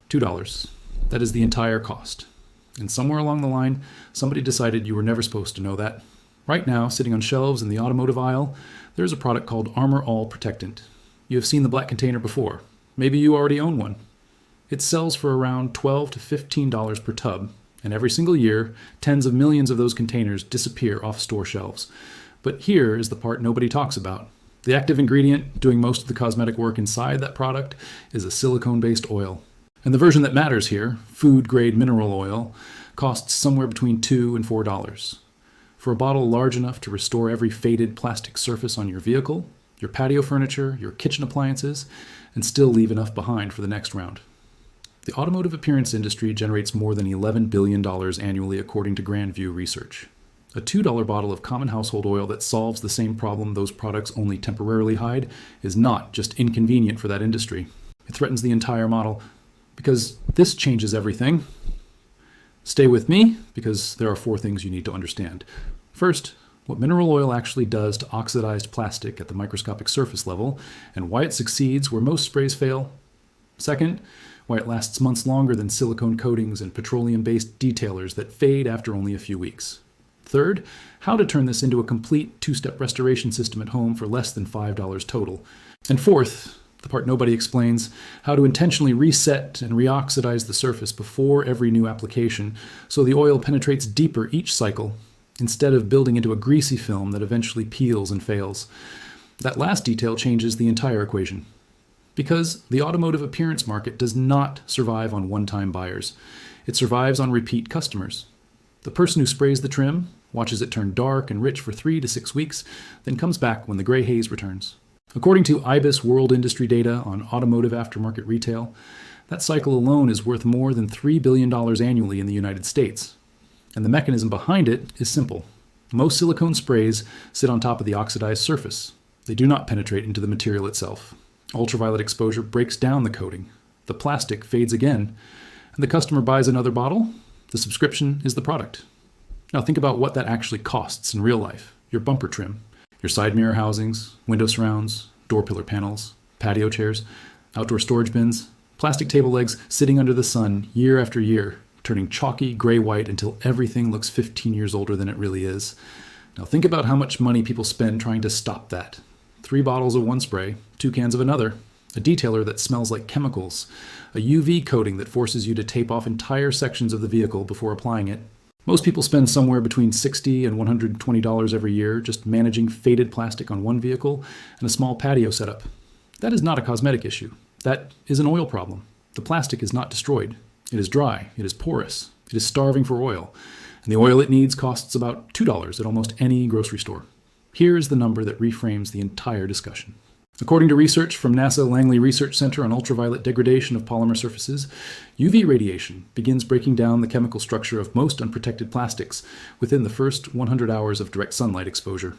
$2. That is the entire cost. And somewhere along the line, somebody decided you were never supposed to know that. Right now, sitting on shelves in the automotive aisle, there's a product called Armor All Protectant. You have seen the black container before. Maybe you already own one. It sells for around $12 to $15 per tub, and every single year, tens of millions of those containers disappear off store shelves. But here is the part nobody talks about. The active ingredient doing most of the cosmetic work inside that product is a silicone-based oil. And the version that matters here, food-grade mineral oil, costs somewhere between $2 and $4. For a bottle large enough to restore every faded plastic surface on your vehicle, your patio furniture, your kitchen appliances, and still leave enough behind for the next round. The automotive appearance industry generates more than $11 billion annually according to Grandview Research. A $2 bottle of common household oil that solves the same problem those products only temporarily hide is not just inconvenient for that industry. It threatens the entire model, because this changes everything. Stay with me, because there are 4 things you need to understand. First, what mineral oil actually does to oxidized plastic at the microscopic surface level, and why it succeeds where most sprays fail. Second, why it lasts months longer than silicone coatings and petroleum-based detailers that fade after only a few weeks. Third, how to turn this into a complete 2-step restoration system at home for less than $5 total. And fourth, the part nobody explains, how to intentionally reset and reoxidize the surface before every new application so the oil penetrates deeper each cycle instead of building into a greasy film that eventually peels and fails. That last detail changes the entire equation. Because the automotive appearance market does not survive on one-time buyers. It survives on repeat customers. The person who sprays the trim, watches it turn dark and rich for 3 to 6 weeks, then comes back when the gray haze returns. According to IBIS World Industry data on automotive aftermarket retail, that cycle alone is worth more than $3 billion annually in the United States. And the mechanism behind it is simple. Most silicone sprays sit on top of the oxidized surface. They do not penetrate into the material itself. Ultraviolet exposure breaks down the coating. The plastic fades again, and the customer buys another bottle. The subscription is the product. Now think about what that actually costs in real life. Your bumper trim, your side mirror housings, window surrounds, door pillar panels, patio chairs, outdoor storage bins, plastic table legs sitting under the sun year after year, turning chalky gray-white until everything looks 15 years older than it really is. Now think about how much money people spend trying to stop that. 3 bottles of one spray, 2 cans of another, a detailer that smells like chemicals, a UV coating that forces you to tape off entire sections of the vehicle before applying it. Most people spend somewhere between $60 and $120 every year just managing faded plastic on one vehicle and a small patio setup. That is not a cosmetic issue. That is an oil problem. The plastic is not destroyed. It is dry. It is porous. It is starving for oil. And the oil it needs costs about $2 at almost any grocery store. Here is the number that reframes the entire discussion. According to research from NASA Langley Research Center on ultraviolet degradation of polymer surfaces, UV radiation begins breaking down the chemical structure of most unprotected plastics within the first 100 hours of direct sunlight exposure.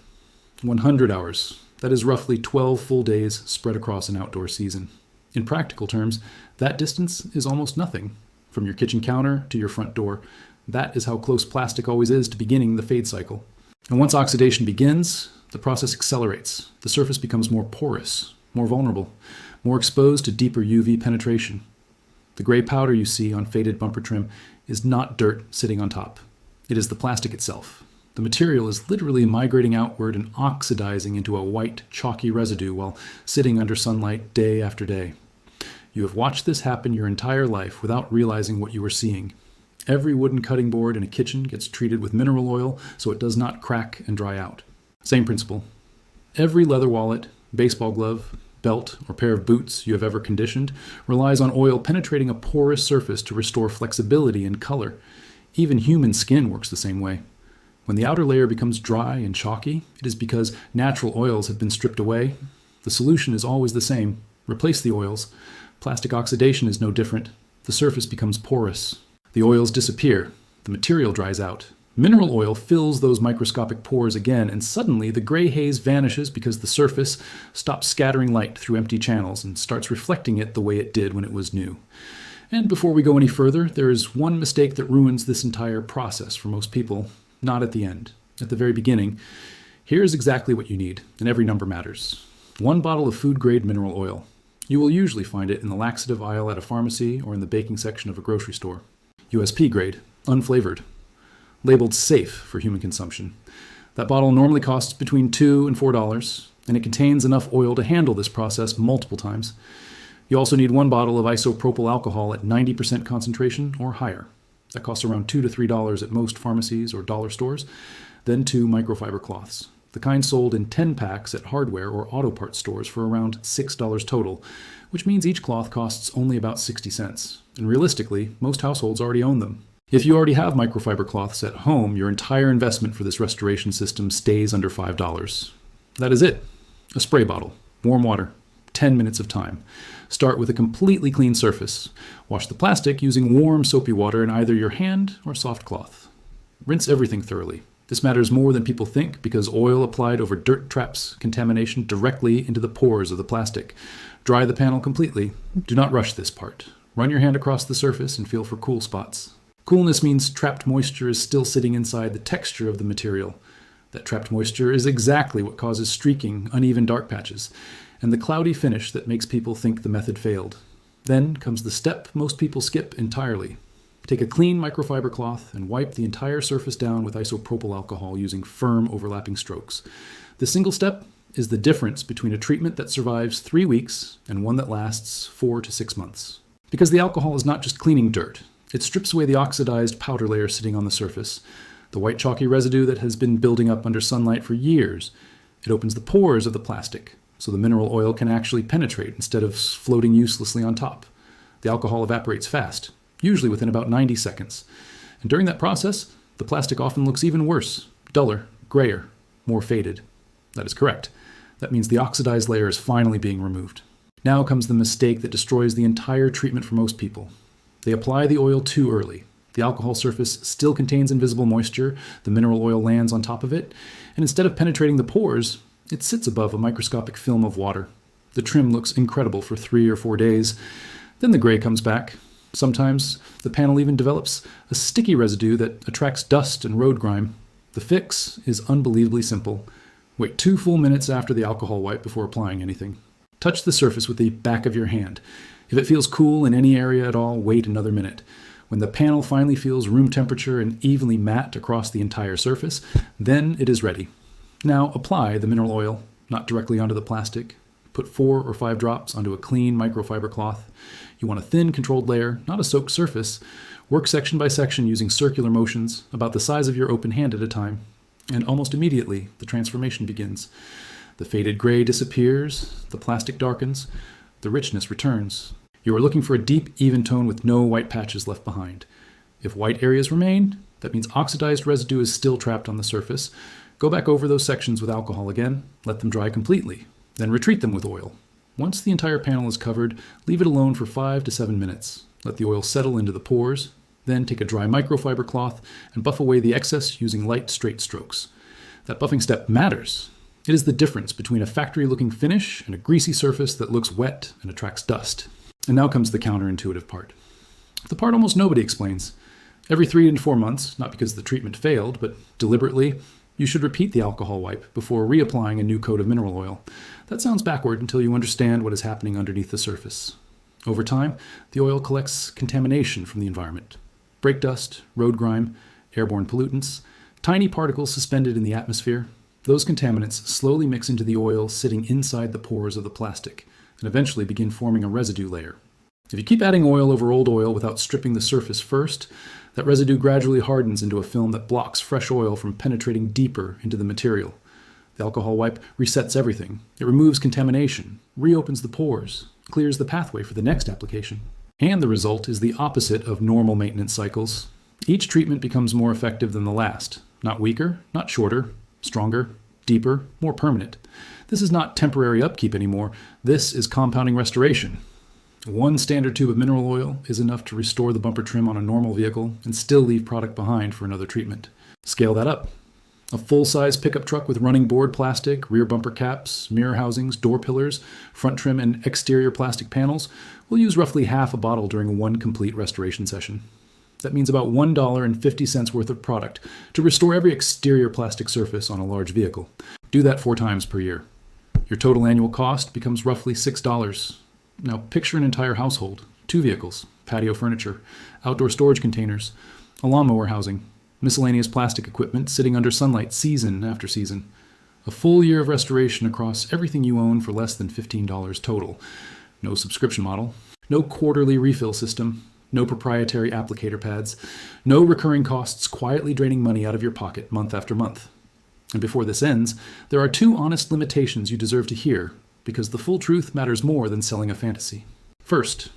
100 hours. That is roughly 12 full days spread across an outdoor season. In practical terms, that distance is almost nothing. From your kitchen counter to your front door, that is how close plastic always is to beginning the fade cycle. And once oxidation begins, the process accelerates. The surface becomes more porous, more vulnerable, more exposed to deeper UV penetration. The gray powder you see on faded bumper trim is not dirt sitting on top. It is the plastic itself. The material is literally migrating outward and oxidizing into a white, chalky residue while sitting under sunlight day after day. You have watched this happen your entire life without realizing what you were seeing. Every wooden cutting board in a kitchen gets treated with mineral oil so it does not crack and dry out. Same principle. Every leather wallet, baseball glove, belt, or pair of boots you have ever conditioned relies on oil penetrating a porous surface to restore flexibility and color. Even human skin works the same way. When the outer layer becomes dry and chalky, it is because natural oils have been stripped away. The solution is always the same. Replace the oils. Plastic oxidation is no different. The surface becomes porous. The oils disappear. The material dries out. Mineral oil fills those microscopic pores again, and suddenly the gray haze vanishes because the surface stops scattering light through empty channels and starts reflecting it the way it did when it was new. And before we go any further, there is one mistake that ruins this entire process for most people, not at the end. At the very beginning, here is exactly what you need, and every number matters. 1 bottle of food-grade mineral oil. You will usually find it in the laxative aisle at a pharmacy or in the baking section of a grocery store. USP grade, unflavored, labeled safe for human consumption. That bottle normally costs between $2 and $4, and it contains enough oil to handle this process multiple times. You also need one bottle of isopropyl alcohol at 90% concentration or higher. That costs around $2 to $3 at most pharmacies or dollar stores. Then 2 microfiber cloths, the kind sold in 10 packs at hardware or auto parts stores for around $6 total, which means each cloth costs only about 60 cents. And realistically, most households already own them. If you already have microfiber cloths at home, your entire investment for this restoration system stays under $5. That is it. A spray bottle, warm water, 10 minutes of time. Start with a completely clean surface. Wash the plastic using warm soapy water in either your hand or soft cloth. Rinse everything thoroughly. This matters more than people think because oil applied over dirt traps contamination directly into the pores of the plastic. Dry the panel completely. Do not rush this part. Run your hand across the surface and feel for cool spots. Coolness means trapped moisture is still sitting inside the texture of the material. That trapped moisture is exactly what causes streaking, uneven dark patches, and the cloudy finish that makes people think the method failed. Then comes the step most people skip entirely. Take a clean microfiber cloth and wipe the entire surface down with isopropyl alcohol using firm overlapping strokes. This single step is the difference between a treatment that survives 3 weeks and one that lasts 4 to 6 months. Because the alcohol is not just cleaning dirt, it strips away the oxidized powder layer sitting on the surface, the white chalky residue that has been building up under sunlight for years. It opens the pores of the plastic, so the mineral oil can actually penetrate instead of floating uselessly on top. The alcohol evaporates fast, usually within about 90 seconds. And during that process, the plastic often looks even worse, duller, grayer, more faded. That is correct. That means the oxidized layer is finally being removed. Now comes the mistake that destroys the entire treatment for most people. They apply the oil too early. The alcohol surface still contains invisible moisture, the mineral oil lands on top of it, and instead of penetrating the pores, it sits above a microscopic film of water. The trim looks incredible for 3 or 4 days. Then the gray comes back. Sometimes the panel even develops a sticky residue that attracts dust and road grime. The fix is unbelievably simple. Wait 2 full minutes after the alcohol wipe before applying anything. Touch the surface with the back of your hand. If it feels cool in any area at all, wait another minute. When the panel finally feels room temperature and evenly matte across the entire surface, then it is ready. Now apply the mineral oil, not directly onto the plastic. Put 4 or 5 drops onto a clean microfiber cloth. You want a thin, controlled layer, not a soaked surface. Work section by section using circular motions, about the size of your open hand at a time. And almost immediately, the transformation begins. The faded gray disappears, the plastic darkens, the richness returns. You are looking for a deep, even tone with no white patches left behind. If white areas remain, that means oxidized residue is still trapped on the surface. Go back over those sections with alcohol again, let them dry completely, then retreat them with oil. Once the entire panel is covered, leave it alone for 5 to 7 minutes. Let the oil settle into the pores, then take a dry microfiber cloth and buff away the excess using light, straight strokes. That buffing step matters. It is the difference between a factory-looking finish and a greasy surface that looks wet and attracts dust. And now comes the counterintuitive part. The part almost nobody explains. Every 3 to 4 months, not because the treatment failed, but deliberately, you should repeat the alcohol wipe before reapplying a new coat of mineral oil. That sounds backward until you understand what is happening underneath the surface. Over time, the oil collects contamination from the environment. Brake dust, road grime, airborne pollutants, tiny particles suspended in the atmosphere. Those contaminants slowly mix into the oil sitting inside the pores of the plastic and eventually begin forming a residue layer. If you keep adding oil over old oil without stripping the surface first, that residue gradually hardens into a film that blocks fresh oil from penetrating deeper into the material. The alcohol wipe resets everything. It removes contamination, reopens the pores, clears the pathway for the next application. And the result is the opposite of normal maintenance cycles. Each treatment becomes more effective than the last. Not weaker, not shorter, stronger, deeper, more permanent. This is not temporary upkeep anymore. This is compounding restoration. 1 standard tube of mineral oil is enough to restore the bumper trim on a normal vehicle and still leave product behind for another treatment. Scale that up. A full-size pickup truck with running board plastic, rear bumper caps, mirror housings, door pillars, front trim, and exterior plastic panels will use roughly half a bottle during 1 complete restoration session. That means about $1.50 worth of product to restore every exterior plastic surface on a large vehicle. Do that 4 times per year. Your total annual cost becomes roughly $6. Now picture an entire household, 2 vehicles, patio furniture, outdoor storage containers, a lawnmower housing, miscellaneous plastic equipment sitting under sunlight season after season. A full year of restoration across everything you own for less than $15 total. No subscription model, no quarterly refill system, no proprietary applicator pads, no recurring costs quietly draining money out of your pocket month after month. And before this ends, there are 2 honest limitations you deserve to hear, because the full truth matters more than selling a fantasy. First,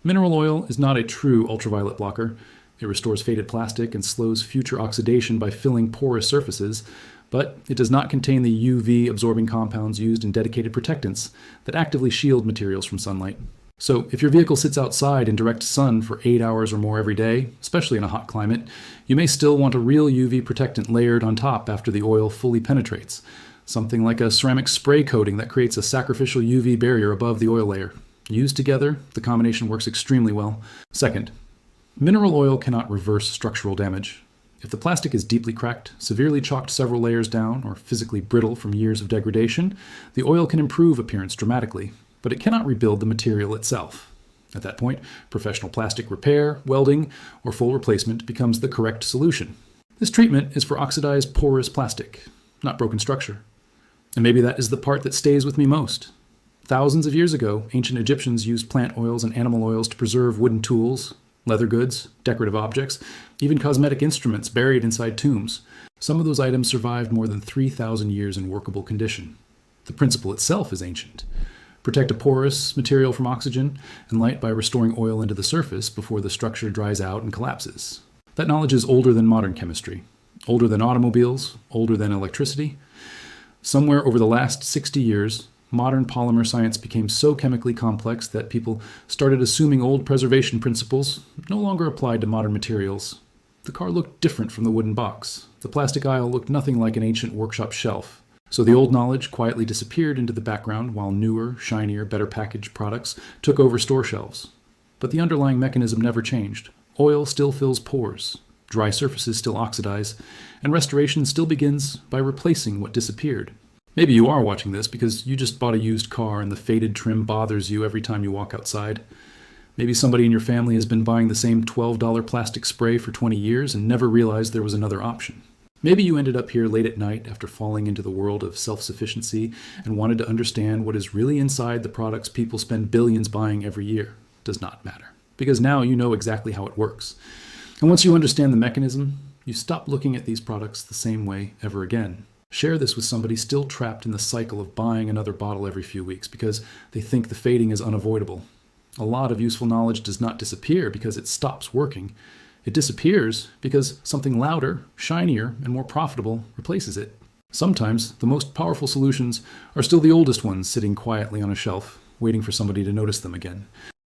mineral oil is not a true ultraviolet blocker. It restores faded plastic and slows future oxidation by filling porous surfaces, but it does not contain the UV-absorbing compounds used in dedicated protectants that actively shield materials from sunlight. So if your vehicle sits outside in direct sun for 8 hours or more every day, especially in a hot climate, you may still want a real UV protectant layered on top after the oil fully penetrates. Something like a ceramic spray coating that creates a sacrificial UV barrier above the oil layer. Used together, the combination works extremely well. Second, mineral oil cannot reverse structural damage. If the plastic is deeply cracked, severely chalked several layers down, or physically brittle from years of degradation, the oil can improve appearance dramatically, but it cannot rebuild the material itself. At that point, professional plastic repair, welding, or full replacement becomes the correct solution. This treatment is for oxidized porous plastic, not broken structure. And maybe that is the part that stays with me most. Thousands of years ago, ancient Egyptians used plant oils and animal oils to preserve wooden tools, leather goods, decorative objects, even cosmetic instruments buried inside tombs. Some of those items survived more than 3,000 years in workable condition. The principle itself is ancient. Protect a porous material from oxygen and light by restoring oil into the surface before the structure dries out and collapses. That knowledge is older than modern chemistry, older than automobiles, older than electricity. Somewhere over the last 60 years, modern polymer science became so chemically complex that people started assuming old preservation principles no longer applied to modern materials. The car looked different from the wooden box. The plastic aisle looked nothing like an ancient workshop shelf. So the old knowledge quietly disappeared into the background while newer, shinier, better packaged products took over store shelves. But the underlying mechanism never changed. Oil still fills pores, dry surfaces still oxidize, and restoration still begins by replacing what disappeared. Maybe you are watching this because you just bought a used car and the faded trim bothers you every time you walk outside. Maybe somebody in your family has been buying the same $12 plastic spray for 20 years and never realized there was another option. Maybe you ended up here late at night after falling into the world of self-sufficiency and wanted to understand what is really inside the products people spend billions buying every year. Does not matter, because now you know exactly how it works. And once you understand the mechanism, you stop looking at these products the same way ever again. Share this with somebody still trapped in the cycle of buying another bottle every few weeks because they think the fading is unavoidable. A lot of useful knowledge does not disappear because it stops working. It disappears because something louder, shinier, and more profitable replaces it. Sometimes the most powerful solutions are still the oldest ones sitting quietly on a shelf, waiting for somebody to notice them again.